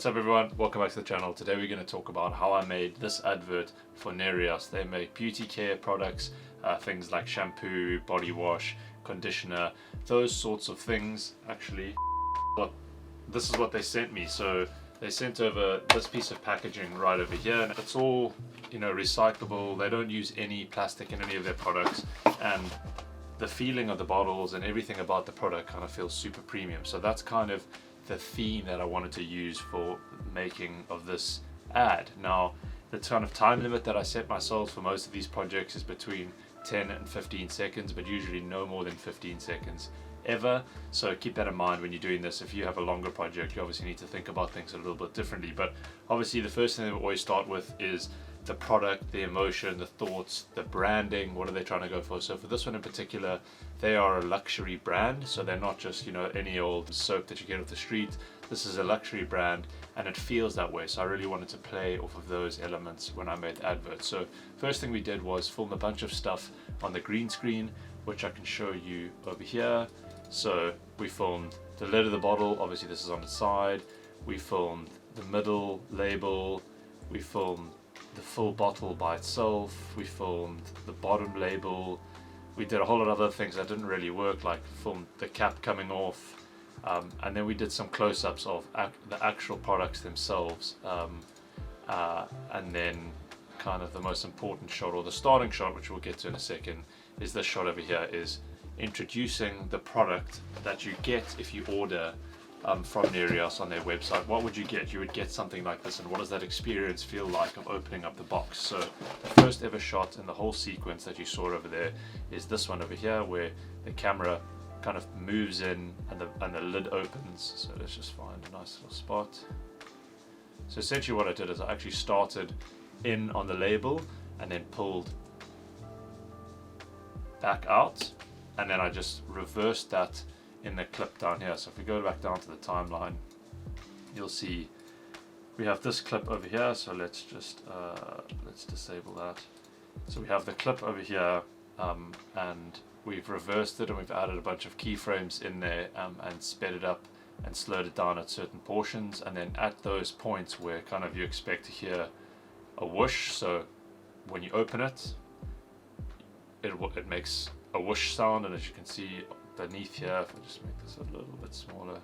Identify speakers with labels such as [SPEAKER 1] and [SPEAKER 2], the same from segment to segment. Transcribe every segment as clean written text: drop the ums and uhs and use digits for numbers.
[SPEAKER 1] What's up everyone, welcome back to the channel. Today we're going to talk about how I made this advert for NEREUS. They make beauty care products, things like shampoo, body wash, conditioner, those sorts of things. Actually, this is what they sent me. So they sent over this piece of packaging right over here, and it's all, recyclable. They don't use any plastic in any of their products, and the feeling of the bottles and everything about the product kind of feels super premium. So that's kind of the theme that I wanted to use for making of this ad. Now, the kind of time limit that I set myself for most of these projects is between 10 and 15 seconds, but usually no more than 15 seconds ever. So keep that in mind when you're doing this. If you have a longer project, you obviously need to think about things a little bit differently. But obviously the first thing that we always start with is the product, the emotion, the thoughts, the branding. What are they trying to go for? So for this one in particular, they are a luxury brand. So they're not just, any old soap that you get off the street. This is a luxury brand, and it feels that way. So I really wanted to play off of those elements when I made the advert. So first thing we did was film a bunch of stuff on the green screen, which I can show you over here. So we filmed the lid of the bottle. Obviously this is on the side. We filmed the middle label. We filmed the full bottle by itself. We filmed the bottom label. We did a whole lot of other things that didn't really work, like filmed the cap coming off, and then we did some close-ups of the actual products themselves, and then kind of the most important shot, or the starting shot, which we'll get to in a second, is this shot over here, is introducing the product that you get if you order from NEREUS on their website. What would you get? You would get something like this, and what does that experience feel like of opening up the box? So the first ever shot in the whole sequence that you saw over there is this one over here, where the camera kind of moves in and the lid opens. So let's just find a nice little spot. So essentially what I did is I actually started in on the label and then pulled back out, and then I just reversed that in the clip down here. So if we go back down to the timeline, you'll see we have this clip over here. So let's just let's disable that. So we have the clip over here, and we've reversed it, and we've added a bunch of keyframes in there, and sped it up and slowed it down at certain portions. And then at those points where kind of you expect to hear a whoosh, so when you open it, it makes a whoosh sound, and as you can see beneath here, if I just make this a little bit smaller,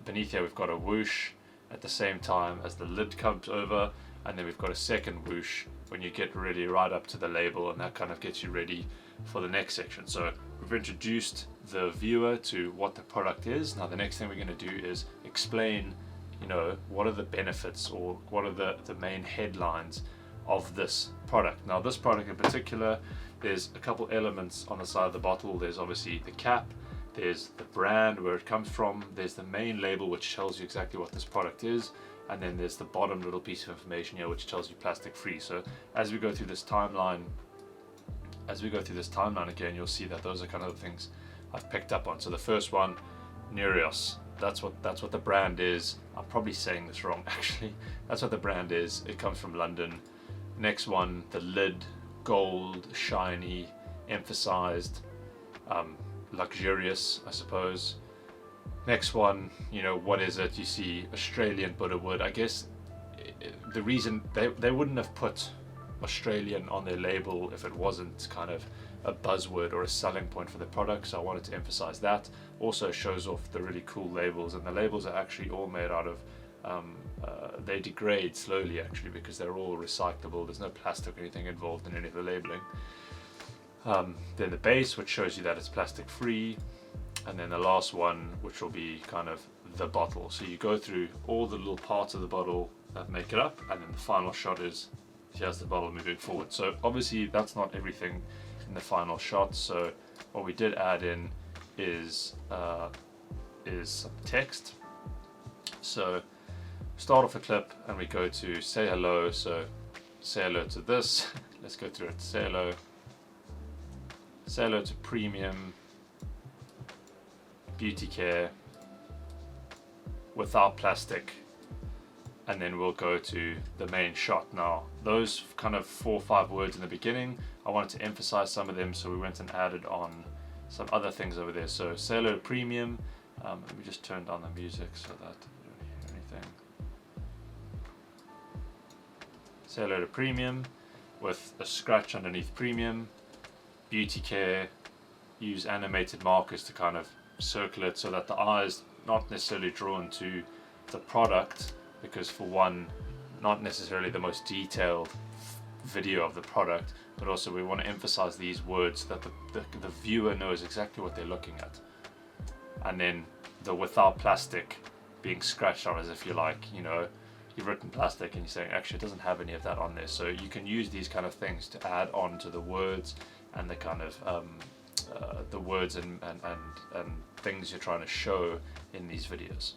[SPEAKER 1] beneath here we've got a whoosh at the same time as the lid comes over, and then we've got a second whoosh when you get really right up to the label, and that kind of gets you ready for the next section. So we've introduced the viewer to what the product is. Now the next thing we're going to do is explain, what are the benefits, or what are the main headlines of this product. Now this product in particular, there's a couple elements on the side of the bottle. There's obviously the cap, there's the brand, where it comes from, there's the main label which tells you exactly what this product is, and then there's the bottom little piece of information here which tells you plastic free. So as we go through this timeline again, you'll see that those are kind of the things I've picked up on. So the first one, NEREUS, that's what the brand is. I'm probably saying this wrong actually. That's what the brand is. It comes from London. Next one, the lid, gold, shiny, emphasized, luxurious, I suppose. Next one, what is it? You see Australian Buddha wood. I guess the reason they wouldn't have put Australian on their label if it wasn't kind of a buzzword or a selling point for the product, so I wanted to emphasize that. Also shows off the really cool labels, and the labels are actually all made out of they degrade slowly actually, because they're all recyclable. There's no plastic or anything involved in any of the labeling. Then the base, which shows you that it's plastic free, and then the last one, which will be kind of the bottle. So you go through all the little parts of the bottle that make it up, and then the final shot is here's the bottle moving forward. So obviously that's not everything in the final shot. So what we did add in is some text. So start off a clip and we go to say hello. So say hello to this. Let's go through it. Say hello. Say hello to premium beauty care without plastic, and then we'll go to the main shot. Now those kind of 4 or 5 words in the beginning, I wanted to emphasize some of them, so we went and added on some other things over there. So say hello to premium. Let me just turn down the music so that you don't hear thing. Say hello to premium with a scratch underneath premium. Beauty care, use animated markers to kind of circle it so that the eye is not necessarily drawn to the product, because for one, not necessarily the most detailed video of the product, but also we want to emphasize these words so that the viewer knows exactly what they're looking at. And then the without plastic being scratched on, as if you're like, you know, you've written plastic and you're saying actually it doesn't have any of that on there. So you can use these kind of things to add on to the words and the kind of the words and things you're trying to show in these videos.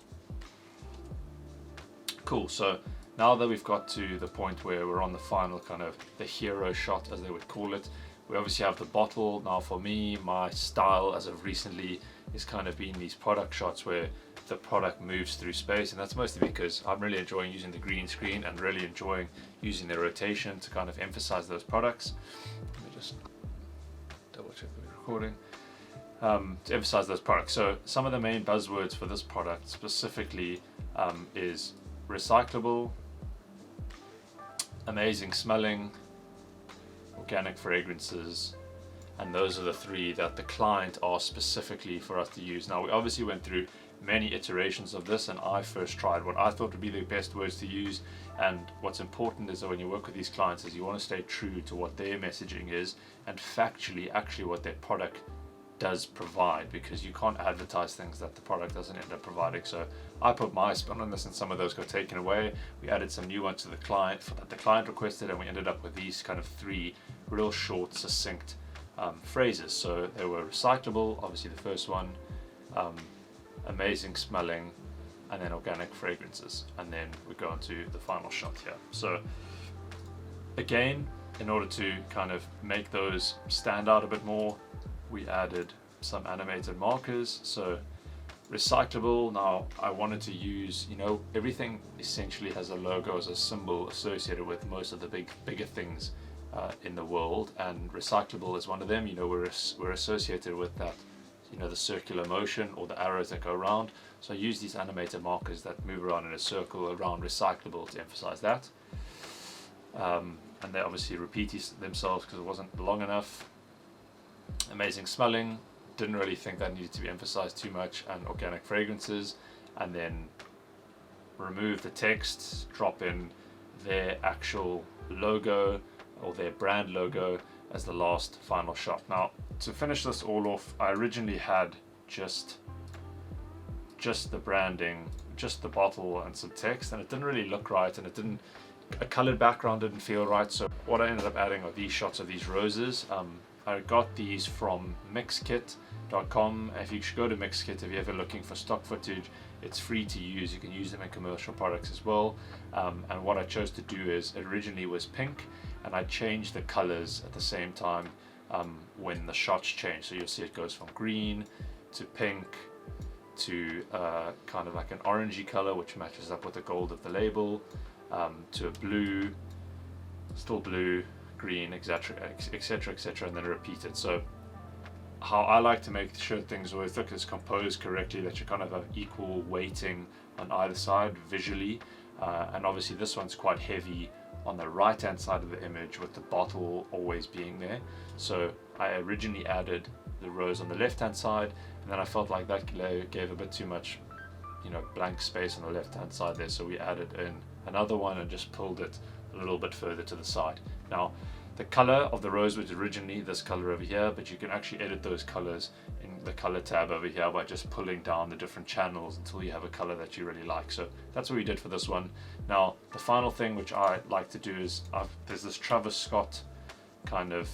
[SPEAKER 1] Cool, so now that we've got to the point where we're on the final kind of the hero shot, as they would call it, we obviously have the bottle. Now for me, my style as of recently is kind of being these product shots where the product moves through space, and that's mostly because I'm really enjoying using the green screen and really enjoying using the rotation to kind of emphasize those products. Let me just double check that we're recording. To emphasize those products. So some of the main buzzwords for this product specifically is recyclable, amazing smelling, organic fragrances, and those are the three that the client asked specifically for us to use. Now we obviously went through many iterations of this, and I first tried what I thought would be the best words to use. And what's important is that when you work with these clients is you want to stay true to what their messaging is and factually actually what their product does provide, because you can't advertise things that the product doesn't end up providing. So I put my spin on this and some of those got taken away. We added some new ones to the client that the client requested, and we ended up with these kind of three real short, succinct phrases. So they were recyclable, obviously the first one, amazing smelling, and then organic fragrances, and then we go on to the final shot here. So again, in order to kind of make those stand out a bit more, we added some animated markers. So recyclable, now I wanted to use, you know, everything essentially has a logo as a symbol associated with most of the bigger things in the world, and recyclable is one of them. You know, we're associated with that, you know, the circular motion or the arrows that go around. So I use these animated markers that move around in a circle around recyclable to emphasize that. And they obviously repeat themselves because it wasn't long enough. Amazing smelling, didn't really think that needed to be emphasized too much, and organic fragrances. And then remove the text, drop in their actual logo or their brand logo as the last final shot. Now to finish this all off, I originally had just the branding, just the bottle and some text, and it didn't really look right, and a colored background didn't feel right. So what I ended up adding are these shots of these roses. I got these from mixkit.com. If you should go to Mixkit, if you're ever looking for stock footage, it's free to use. You can use them in commercial products as well. And what I chose to do is, it originally was pink, and I changed the colors at the same time when the shots change. So you'll see it goes from green to pink to kind of like an orangey color, which matches up with the gold of the label, to a blue, still blue, green, etc, etc, etc, and then repeat it. So how I like to make sure things always look as composed correctly, that you kind of have equal weighting on either side visually, and obviously this one's quite heavy on the right hand side of the image with the bottle always being there. So I originally added the rose on the left hand side, and then I felt like that gave a bit too much, you know, blank space on the left hand side there, so we added in another one and just pulled it a little bit further to the side. Now the color of the rose was originally this color over here, but you can actually edit those colors in the color tab over here by just pulling down the different channels until you have a color that you really like. So that's what we did for this one. Now the final thing which I like to do is there's this Trevor Scott kind of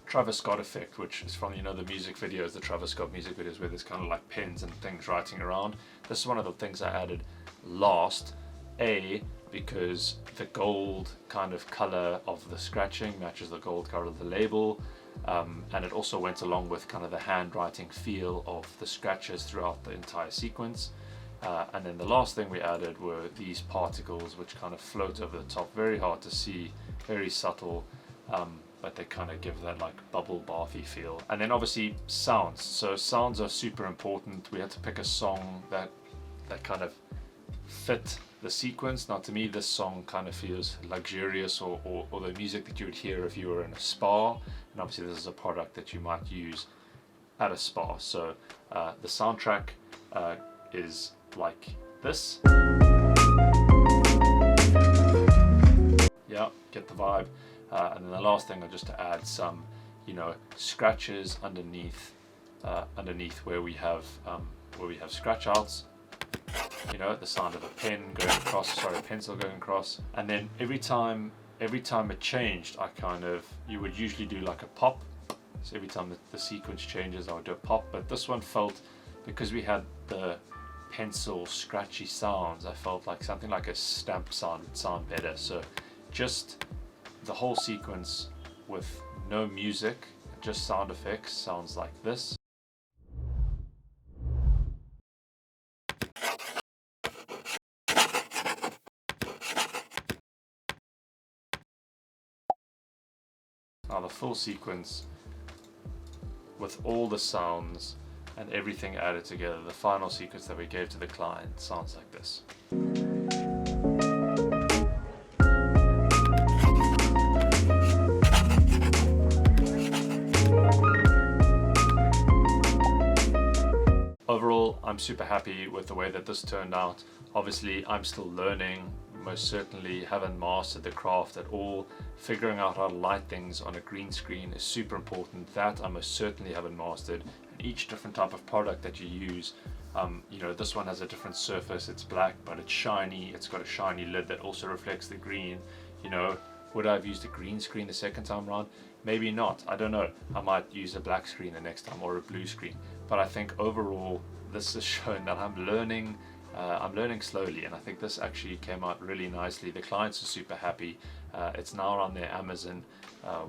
[SPEAKER 1] Trevor Scott effect, which is from, you know, the music videos, the Trevor Scott music videos, where there's kind of like pins and things writing around. This is one of the things I added last, because the gold kind of color of the scratching matches the gold color of the label, and it also went along with kind of the handwriting feel of the scratches throughout the entire sequence. And then the last thing we added were these particles which kind of float over the top, very hard to see, very subtle, but they kind of give that like bubble bathy feel. And then obviously sounds. So sounds are super important. We had to pick a song that kind of fit the sequence. Now to me this song kind of feels luxurious, or the music that you would hear if you were in a spa, and obviously this is a product that you might use at a spa. So the soundtrack is like this. Yeah, get the vibe. And then the last thing are just to add some, you know, scratches underneath where we have scratch outs. You know, the sound of a pen going across, sorry, a pencil going across. And then every time it changed, you would usually do like a pop. So every time the sequence changes, I would do a pop. But this one felt, because we had the pencil scratchy sounds, I felt like something like a stamp sound would sound better. So just the whole sequence with no music, just sound effects, sounds like this. Now the full sequence with all the sounds and everything added together, the final sequence that we gave to the client, sounds like this. Overall, I'm super happy with the way that this turned out. Obviously, I'm still learning, most certainly haven't mastered the craft at all. Figuring out how to light things on a green screen is super important. That I most certainly haven't mastered. And each different type of product that you use, you know, this one has a different surface, it's black, but it's shiny, it's got a shiny lid that also reflects the green. You know, would I have used a green screen the second time around? Maybe not, I don't know. I might use a black screen the next time, or a blue screen. But I think overall, this has shown that I'm learning slowly, and I think this actually came out really nicely. The clients are super happy. It's now on their Amazon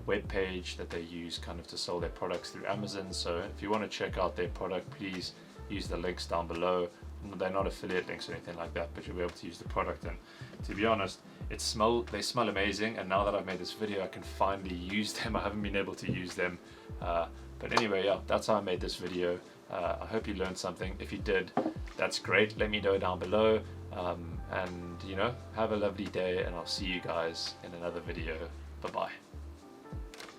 [SPEAKER 1] webpage that they use kind of to sell their products through Amazon. So if you want to check out their product, please use the links down below. They're not affiliate links or anything like that, but you'll be able to use the product. And to be honest, they smell amazing, and now that I've made this video, I can finally use them. I haven't been able to use them, but anyway, yeah, that's how I made this video. I hope you learned something. If you did, that's great. Let me know down below, and you know, have a lovely day, and I'll see you guys in another video. Bye bye.